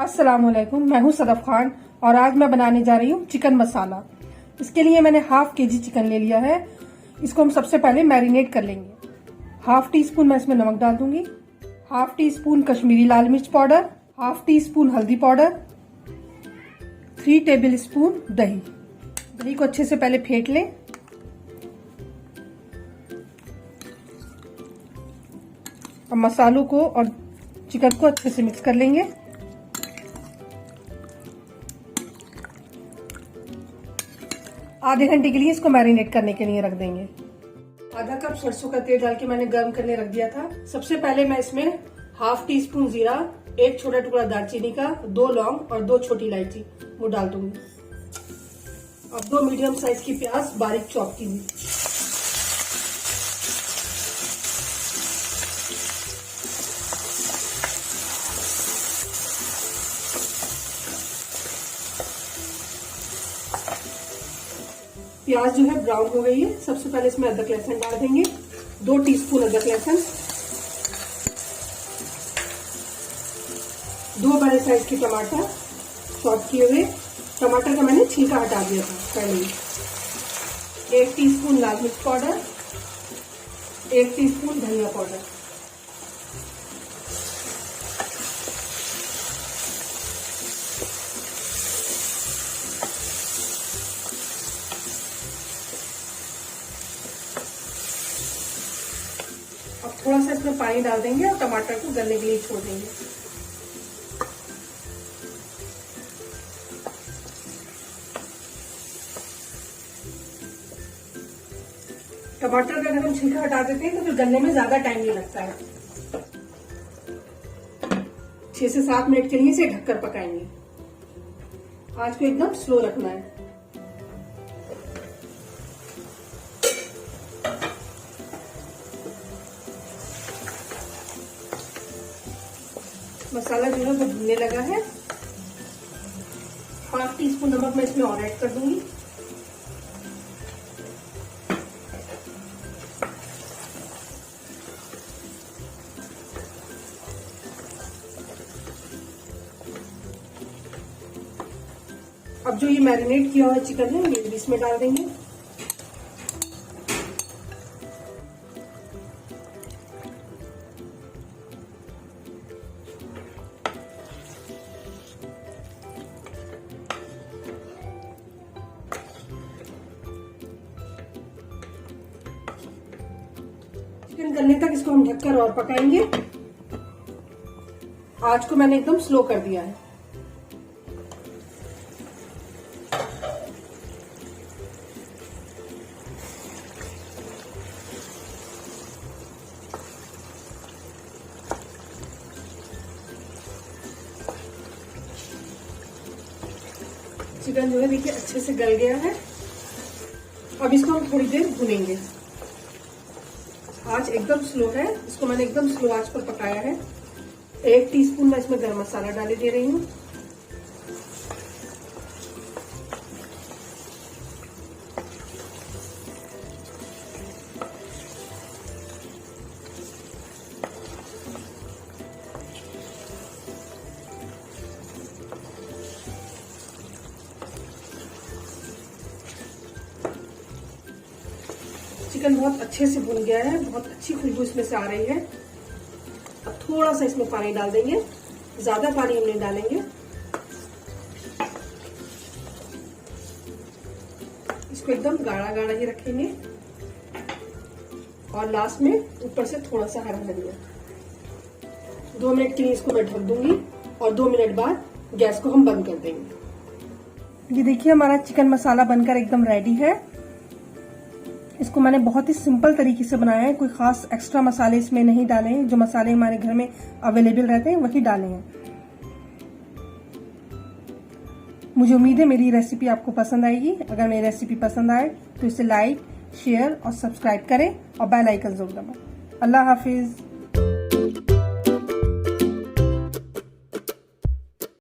अस्सलामुअलैकुम, मैं हूं सदफ खान और आज मैं बनाने जा रही हूं चिकन मसाला। इसके लिए मैंने हाफ केजी चिकन ले लिया है। इसको हम सबसे पहले मैरिनेट कर लेंगे। हाफ टी स्पून मैं इसमें नमक डाल दूंगी, हाफ टी स्पून कश्मीरी लाल मिर्च पाउडर, हाफ टी स्पून हल्दी पाउडर, 3 टेबल स्पून दही। दही को अच्छे से पहले फेंट लें। अब मसालों को और चिकन को अच्छे से मिक्स कर लेंगे। आधे घंटे के लिए इसको मैरिनेट करने के लिए रख देंगे। आधा कप सरसों का तेल डाल के मैंने गर्म करने रख दिया था। सबसे पहले मैं इसमें हाफ टी स्पून जीरा, 1 छोटा टुकड़ा दालचीनी का, 2 लौंग और 2 छोटी इलायची वो डाल दूंगी। अब 2 मीडियम साइज की प्याज बारीक चॉप की हुई। प्याज जो है ब्राउन हो गई है। सबसे पहले इसमें अदरक लहसुन डाल देंगे, 2 टीस्पून अदरक लहसुन, 2 बड़े साइज के टमाटर चॉप किए हुए। टमाटर का मैंने छिलका हटा दिया था पहले ही। 1 टीस्पून लाल मिर्च पाउडर, 1 टीस्पून धनिया पाउडर, अब थोड़ा सा इसमें पानी डाल देंगे और टमाटर को गलने के लिए छोड़ देंगे। टमाटर का अगर हम छिलका हटा देते हैं तो फिर गलने में ज्यादा टाइम नहीं लगता है। 6 से 7 मिनट के लिए इसे ढककर पकाएंगे। आज को एकदम स्लो रखना है। मसाला जो है वो भुनने लगा है। हाफ टी स्पून नमक मैं इसमें और ऐड कर दूंगी। अब जो ये मैरिनेट किया हुआ चिकन है ये इसमें डाल देंगे। चिकन गलने तक इसको हम ढककर और पकाएंगे। आज को मैंने एकदम स्लो कर दिया है। चिकन जो है देखिए अच्छे से गल गया है। अब इसको हम थोड़ी देर भुनेंगे। आंच एकदम स्लो है। इसको मैंने एकदम स्लो आंच पर पकाया है। 1 टीस्पून मैं इसमें गरम मसाला डाले दे रही हूँ। चिकन बहुत अच्छे से भुन गया है। बहुत अच्छी खुशबू इसमें से आ रही है। अब थोड़ा सा इसमें पानी डाल देंगे। ज्यादा पानी हम नहीं डालेंगे। इसको एकदम गाढ़ा गाढ़ा ही रखेंगे और लास्ट में ऊपर से थोड़ा सा हरा धनिया। 2 मिनट के लिए इसको मैं ढक दूंगी और 2 मिनट बाद गैस को हम बंद कर देंगे। ये देखिए हमारा चिकन मसाला बनकर एकदम रेडी है। इसको मैंने बहुत ही सिंपल तरीके से बनाया है। कोई खास एक्स्ट्रा मसाले इसमें नहीं डाले हैं। जो मसाले हमारे घर में अवेलेबल रहते हैं वही डाले हैं। मुझे उम्मीद है मेरी रेसिपी आपको पसंद आएगी। अगर मेरी रेसिपी पसंद आए तो इसे लाइक, शेयर और सब्सक्राइब करें और बेल आइकन जरूर दबाएं। अल्लाह हाफिज।